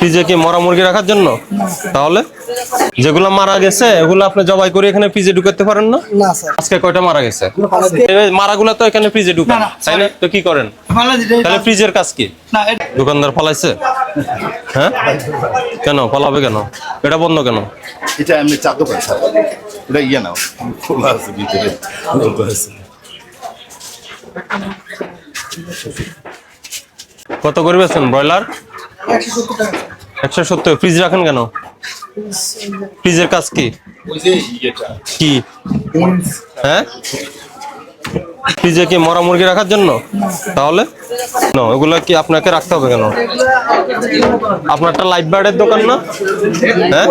ফ্রিজে কি মরা মুরগি রাখার জন্য? তাহলে যেগুলো মারা গেছে এগুলো আপনি জবাই করে এখানে ফ্রিজে ঢুকাতে পারেন না? না স্যার। আজকে কয়টা মারা গেছে? মারাগুলো তো এখানে ফ্রিজে ঢুকান, তাই না? তো কি করেন তাহলে? ফ্রিজের কাজ কি? দোকানদার ফালাইছে? হ্যাঁ, কেন ফালাবে? কেন এটা বন্ধ কেন? এটা এমনি চাপ দোকান স্যার, এটা ইয়ে নাও খোলা আছে ভিতরে আছে। কত করে বেচেন ব্রয়লার? 170 টাকা। 170। ফ্রিজ রাখেন কেন? ফ্রিজের কাজ কি? ওই যে ইয়েটা কি? হ্যাঁ, ফ্রিজে কি মরা মুরগি রাখার জন্য? তাহলে না, ওগুলো কি আপনাকে রাখতে হবে কেন? আপনারটা লাইফ বার্ডের দোকান না? হ্যাঁ,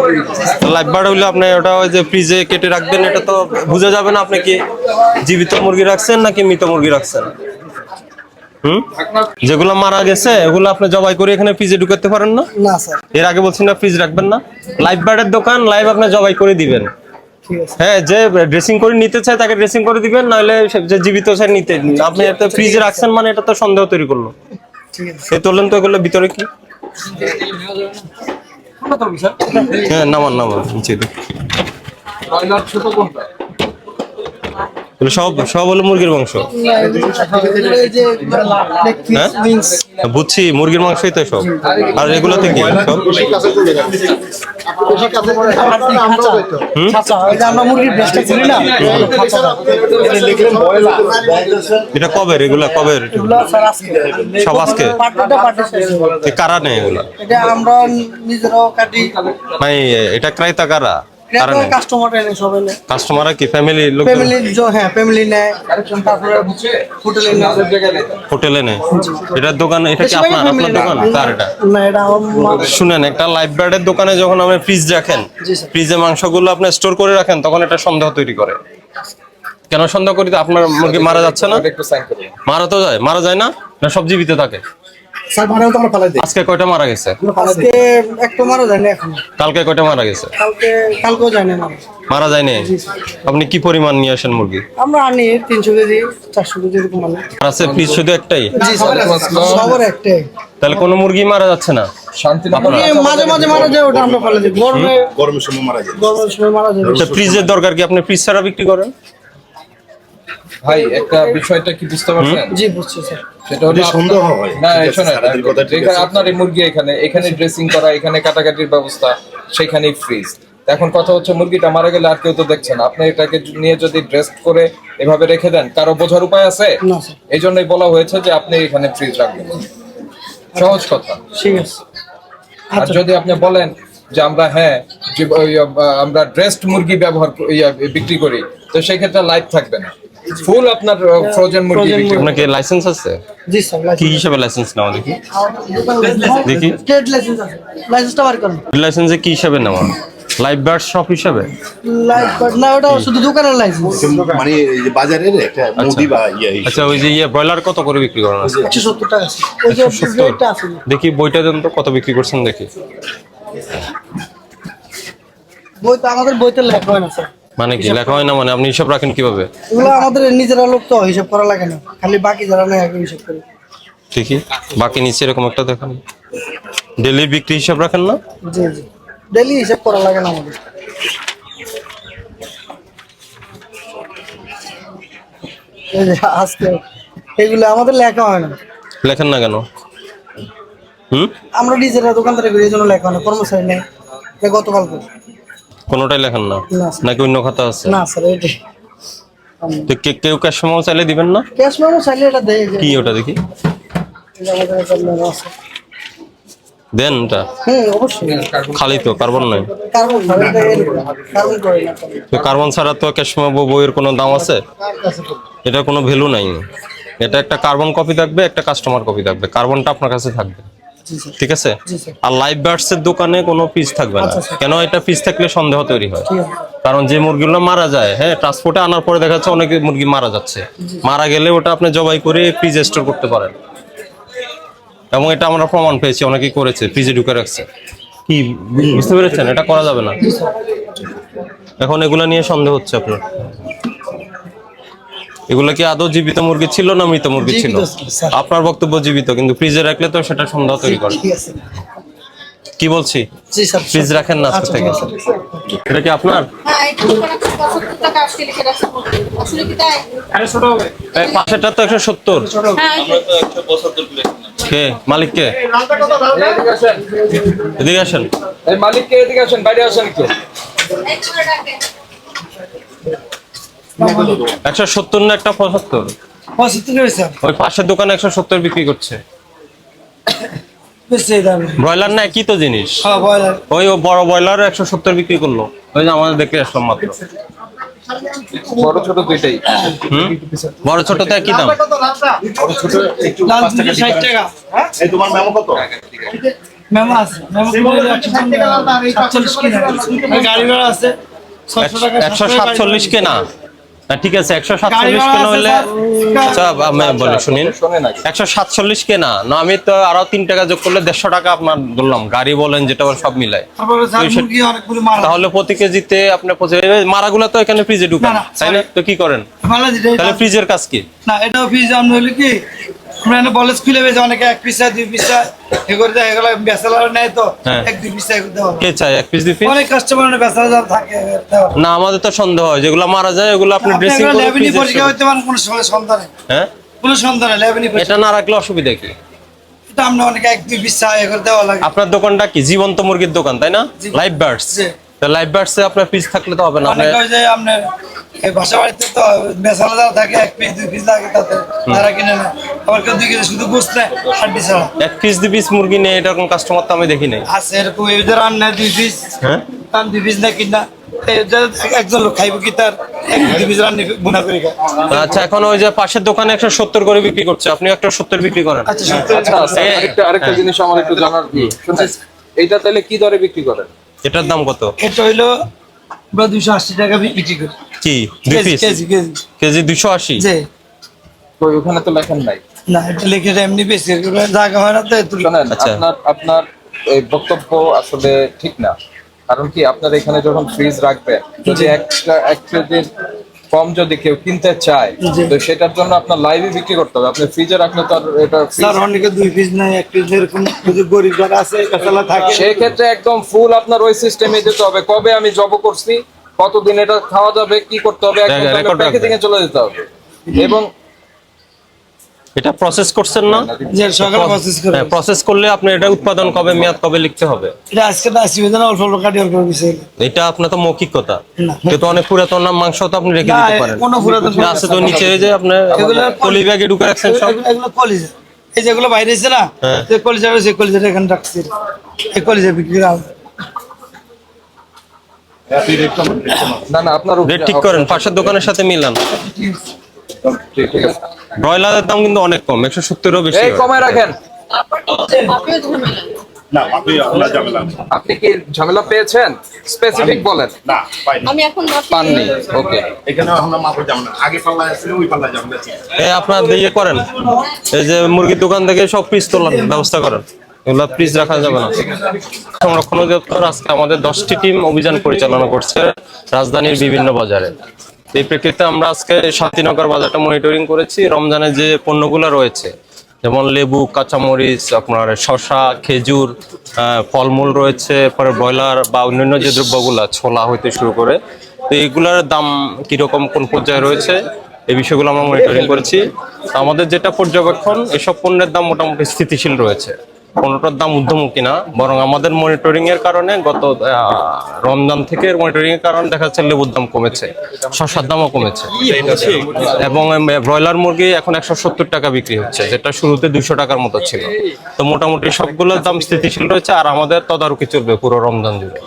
লাইফ বার্ড হইলে আপনি ওটা ওই যে ফ্রিজে কেটে রাখবেন, এটা তো বোঝা যাবে না আপনি কি জীবিত মুরগি রাখছেন নাকি মৃত মুরগি রাখছেন। যেগুলো মারা গেছে এগুলো আপনি জবাই করে এখানে ফ্রিজে ঢুকাতে পারেন না? না স্যার। এর আগে বলছি না ফ্রিজ রাখবেন না। লাইফ বার্ডের দোকান, লাইভ আপনি জবাই করে দিবেন। ঠিক আছে। হ্যাঁ, যে ড্রেসিং করে নিতে চায় তাকে ড্রেসিং করে দিবেন, নাহলে যে জীবিত চায় নিতে। আপনি এটা ফ্রিজে রাখছেন মানে এটা তো সন্দেহ তৈরি করলো। ঠিক আছে। এই তোলেন তো এগুলো ভিতরে কি? হ্যাঁ, নামান নিচে দিন। সব সব হলো মুরগির মাংস। হ্যাঁ, বুঝছি, মুরগির মাংসই তো সব। আর এগুলোতে কি সব? আমরা মুরগির ব্রেস্টটা খুলি না। এটা কবে? এগুলা কবে? স্যার আজকে। সব আজকে? পার্টি শেষ হলো। কারা নেই এগুলা? এটা আমরা নিজেরাও কাটি। মানে এটা ক্রেতা কারা? কাস্টমার এনে সব এনে। কাস্টমাররা কি ফ্যামিলি লোক? হ্যাঁ, ফ্যামিলি নেয়। তারপরে হোটেলে নেয়। হোটেলে নেই? এটার দোকান, এটা কি আপনার দোকান? কার এটা? না, এটা আমার। শুনেন, একটা লাইফ বার্ডের দোকানে যখন আপনি ফ্রিজ রাখেন, জি স্যার। ফ্রিজে মাংসগুলো আপনি স্টোর করে রাখেন, তখন এটা সন্দেহ তৈরি করে। কেন সন্দেহ করি? তো আপনার মুরগি মারা যাচ্ছে না? মারা তো যায়, মারা যায় না? না সব জীবিত থাকে? স্যার মারাও তো আমরা পালাই দিই। আজকে কয়টা মারা গেছে? আজকে একটা মারা যায় না এখন। কালকে কয়টা মারা গেছে? কালকেও যায় না মারা। মারা যায়নি? আপনি কি পরিমাণ নিয়ে আসেন মুরগি? আমরা আনি 300 কেজি 400 কেজি এরকম আনি। আর আছে ফ্রিজ শুধু একটাই? জি স্যার, সবার একটাই। তাহলে কোনো মুরগি মারা যাচ্ছে না? মাঝে মাঝে মারা যায়, ওটা আমরা পালাই দিই। গরমের সময় মারা যায়। গরমের সময় মারা যায়। আচ্ছা, ফ্রিজের দরকার কি? আপনি ফ্রিজ ছাড়া বিক্রি করেন? ভাই একটা বিষয়টা কি বুঝতে পারছেন? জি বুঝছি স্যার। সেটা হলো সন্দেহ হয় না, ঠিক আছে, শোনেন, স্যারের কথা ঠিক এখানে আছে। আপনার এই মুরগি এখানে ড্রেসিং করা, এখানে কাটাকাটির ব্যবস্থা, সেখানেই ফ্রিজ। এখন কথা হচ্ছে মুরগিটা মারা গেলে আর কেউ তো দেখছে না। আপনি এটাকে নিয়ে যদি ড্রেস করে এভাবে রেখে দেন, কারো বোঝার উপায় আছে? না স্যার। এই জন্যই বলা হয়েছে যে আপনি এখানে ফ্রিজ রাখবেন। সহজ কথা। ঠিক আছে। আর যদি আপনি বলেন যে আমরা আমরা ড্রেসড মুরগি বিক্রি করি, তো সেই ক্ষেত্রে লাইভ থাকবে না, ফুল আপনার ফ্রোজেন মুরগি বিক্রি করবেন। আপনার কি লাইসেন্স আছে? জি স্যার। কি হিসাবে লাইসেন্স নেওয়া? দেখি দেখি। ট্রেড লাইসেন্স আছে। লাইসেন্সটা বার করুন। লাইসেন্সে কি হিসাবে নেওয়া? লাইভ বার্ড শপ হিসাবে? লাইভ বার্ড না, ওটা শুধু দোকানের লাইসেন্স। মানে এই যে বাজারের একটা মুদি বা ইয়ে আচ্ছা, ওই যে ব্রয়লার কত করে বিক্রি করেন? 170 টাকা আছে। ওই যে 170? রেটটা আছে। দেখি বইটা দেন তো, কত বিক্রি করছেন দেখি। বই তো আমাদের বইতে লেখা হয় না স্যার। মানে কি লেখা হয় না? মানে আপনি হিসাব রাখেন কিভাবে? এগুলো আমাদের নিজেরা লোক তো হিসাব করা লাগে না, খালি বাকি যারা নেয় আগে হিসাব করে। ঠিকই, বাকি নিচে এরকম একটা দেখেন। ডেলি বিক্রি হিসাব রাখেন না? জি জি, ডেলি হিসাব করা লাগে না আমাদের। এই যে আজকে এগুলো আমাদের লেখা হয় না। লেখেন না কেন? আমরা নিজেরা দোকানদারি করি, এই জন্য লেখা হয় না। কর্মচারী নেই, গতকাল করে। কোনোটাই লেখেন না? না স্যার। নাকি অন্য খাতা আছে? না স্যার, এটাই। তো কেউ ক্যাশ মেমো চাইলে দিবেন না? ক্যাশ মেমো চাইলে এটা দেয়। কি ওটা দেখি? এই যে আমাদের একটা মেমো আছে। দেন ওটা। অবশ্যই। খালি তো, কার্বন নাই? কার্বন করে না। তো কার্বন ছাড়া তো ক্যাশ মেমো বইয়ের কোনো দাম আছে? এটা কোনো ভ্যালু নাই। এটা একটা কার্বন কপি থাকবে, একটা কাস্টমার কপি থাকবে। কার্বনটা আপনার কাছে থাকবে, ঠিক আছে? আর লাইভ বার্ডস এর দোকানে কোনো পিস থাকবে না। কেন? এটা পিস থাকলে সন্দেহ তৈরি হয়। কারণ যে মুরগিগুলো মারা যায়, হ্যাঁ, ট্রান্সপোর্টে আনার পরে দেখা যাচ্ছে অনেক মুরগি মারা যাচ্ছে। মারা গেলে ওটা আপনি জবাই করে ফ্রিজে স্টোর করতে পারেন, এবং এটা আমরা প্রমাণ পেয়েছি, অনেকেই করেছে, ফ্রিজে ঢুকে রাখছে। কি বুঝতে পেরেছেন? এটা করা যাবে না। এখন এগুলা নিয়ে সন্দেহ হচ্ছে আপনার। এগুলা কি আদৌ জীবিত মুরগি ছিল না মৃত মুরগি ছিল? আপনার বক্তব্য জীবিত, কিন্তু ফ্রিজে রাখলে তো সেটা সন্দেহ তৈরি করে। ঠিক আছে। কি বলছি? জি স্যার। ফ্রিজ রাখেন না আজকে থেকে। এটা কি আপনার? হ্যাঁ, এই দোকানে 75 টাকা আজকে লিখে রাখছে। আসলে কি তাই? এই পাশেরটা তো 170। হ্যাঁ, কে মালিক কে? এদিকে আসেন। এদিকে আসেন। এই মালিককে এদিকে আসেন, বাইরে আসেন একটু। 170 না একটা 75? 75 করে স্যার। ওই পাশের দোকানে 170 বিক্রি করছে। বেশি দাম। ব্রয়লার না একই তো জিনিস। হ্যাঁ ব্রয়লার। ওই ও বড় ব্রয়লার 170 বিক্রি করলো। ওই যে আমাদের দেখে আসলাম মাত্র। বড় ছোট দুইটাই। বড় ছোটতে একই দাম। লাল 60 টাকা। এই তোমার মেমো কত? মেমো আছে। মেমো কিনলে 147 কিনা। গাড়ি ভাড়া আছে 600 টাকা। 147 কে না? ঠিক আছে, 147 গাড়ি ভাড়া কেনা আছে হলে স্যার। আচ্ছা আমি বলি শুনিন, শোনেন আগে। 147 কেনা না, আমি তো আরো 3 টাকা যোগ করলে 150 টাকা আপনার ধরলাম, গাড়ি বলেন যেটা বলেন সব মিলাই। তারপরে স্যার মুরগি অনেকগুলো মারা। তাহলে প্রতি কেজিতে আপনার মারাগুলা তো এখানে ফ্রিজে ঢুকান, না, না, তাই না? তো কি করেন মারা দিতে। তাহলে? ফ্রিজের কাজ কি? না এটাও ফ্রিজ আমরা হলো কি আমরা এনে বলেজ খুলে বেজে অনেকে 1 পিসা 2 পিসা এ করে দেয়, এগুলো বেসালার নেয় তো হ্যাঁ। 1 2 পিসা করে দেওয়া হয়। কে চাই 1 পিস 2 পিস? অনেক কাস্টমার বেসালার থাকে দেওয়া হয়। না, আমাদের তো সন্দেহ হয় যেগুলো মারা যায় ওগুলো আপনি আপনি ড্রেসিং এগুলো করে ল্যাবিনি ফ্রিজে পরীক্ষা হইতে পারেন, কোনো সময় সন্ধ্যা নেই, হ্যাঁ, কোনো সন্ধ্যা নেই ল্যাবিনি পরীক্ষা। এটা না রাখলে অসুবিধা কি? এটা আমরা অনেকে 1 2 পিসা এ করে দেওয়া লাগে। আপনার দোকানটা কি জীবন্ত মুরগির দোকান, তাই না? জি। Live birds. জি। তো লাইভ বার্ডসে আপনার ফ্রিজ থাকলে তো হবে না। অনেক হয় যে আপনার এই বাসা বাড়িতে তো বেসালা যারা থাকে 1 পিস 2 পিস লাগে তাতে তারা কিনে না, আবার কেউ 2 কেজি শুধু বুঝতে হাড্ডি ছাড়া 1 পিস 2 পিস মুরগি নেই এরকম কাস্টমার তো আমি দেখি নাই। আছে এরকম এদের রান্না 2 পিস হ্যাঁ, তার 2 পিস না কিনা একজন লোক খাইব কি তার 1 2 পিস রান্না বোনা করে খায়। আচ্ছা এখন ওই যে পাশের দোকানে 170 করে বিক্রি করছে, আপনি 170 বিক্রি করেন। আচ্ছা সত্যি আচ্ছা স্যার, আরেকটা জিনিস আমার একটু জানার শুনছেন, এইটা তাহলে কি দরে বিক্রি করেন? এটার দাম কত? এটা হইলো আমরা 280 টাকা বিক্রি করি। কি 2 KG piece? KG KG KG 280। জি তো ওখানে তো লেখেন নাই। না এটা লিখে এমনি বেশি জায়গা হয় না তো এত শোনেন, আচ্ছা। আপনার এই বক্তব্য আসলে ঠিক না। কারণ কি আপনার এখানে যখন ফ্রিজ রাখবেন, যদি এক কেজির কম যদি কেউ কিনতে চায়, জি। তো সেটার জন্য আপনার লাইভে বিক্রি করতে হবে। আপনি ফ্রিজে রাখলে তো আর এটা স্যার অনেকে 2 পিস নাই 1 পিস এরকম যদি গরিব যারা আছে কাঁচালা থাকে সেই ক্ষেত্রে একদম ফুল আপনার ওই সিস্টেমে যেতে হবে। কবে আমি জব করছি, কতদিন এটা খাওয়া যাবে, কি করতে হবে, record প্যাকেজিং এ চলে যেতে হবে। এবং এটা প্রসেস করছেন না? যে সকালে প্রসেস করে হ্যাঁ, প্রসেস করলে আপনি এটা উৎপাদন কবে মেয়াদ কবে লিখতে হবে। এটা আজকে তো আসি না অল্প অল্প কাটি অল্প বিষয় এটা আপনার তো মৌখিক কথা, না। কিন্তু অনেক পুরাতন না মাংস তো আপনি রেখে না, দিতে পারেন। কোনো পুরাতন না, আছে তো নিচে এই যে আপনি এগুলো পলি ব্যাগে ঢুকে রাখছেন সব। এগুলো কলিজা এই যেগুলো বাইরে এসে না হ্যাঁ। যে কলিজা রয়েছে কলিজাটা এখানে রাখছি এই কলিজা বিক্রি করা হয়। না আপনার রেট ঠিক করেন, পাশের দোকানের সাথে মিলান। ঠিক আছে। ব্রয়লারের দাম কিন্তু অনেক কম, 170 বেশি এই হয়। কমায় রাখেন। আপনিও ঝামেলা। না আপনি আপনার ঝামেলা না। আপনি কি ঝামেলা পেয়েছেন? স্পেসিফিক বলেন। না পাইনি। আমি এখন পাননি? ওকে। এখানে আমরা মাপের ঝামেলা, আগে পাল্লা আছে ওই পাল্লা ঝামেলা ছিল। এই আপনার দিয়ে করেন, এই যে মুরগির দোকান থেকে সব পিস তোলার ব্যবস্থা করেন, এগুলো পিস রাখা যাবে না। সংরক্ষণ অধিদপ্তর আজকে আমাদের 10টি টিম অভিযান পরিচালনা করছে রাজধানীর বিভিন্ন বাজারে। এই প্রেক্ষিতে আমরা আজকে শান্তিনগর বাজারটা মনিটরিং করেছি। রমজানে যে পণ্যগুলো রয়েছে যেমন লেবু, কাঁচামরিচ, আপনার শসা, খেজুর, ফলমূল রয়েছে, পরে ব্রয়লার বা অন্যান্য যে দ্রব্যগুলা ছোলা হইতে শুরু করে, তো এইগুলার দাম কিরকম কোন পর্যায়ে রয়েছে এই বিষয়গুলো আমরা মনিটরিং করেছি। আমাদের যেটা পর্যবেক্ষণ, এসব পণ্যের দাম মোটামুটি স্থিতিশীল রয়েছে, কোনোটার দাম ঊর্ধ্বমুখী না। বরং আমাদের মনিটরিং এর কারণে গত রমজান থেকে মনিটরিং এর কারণে দেখা যাচ্ছে লেবুর দাম কমেছে, শসার দামও কমেছে, এবং ব্রয়লার মুরগি এখন 170 টাকা বিক্রি হচ্ছে, যেটা শুরুতে 200 টাকার মতো ছিল। তো মোটামুটি সবগুলোর দাম স্থিতিশীল রয়েছে, আর আমাদের তদারকি চলবে পুরো রমজান জুড়ে।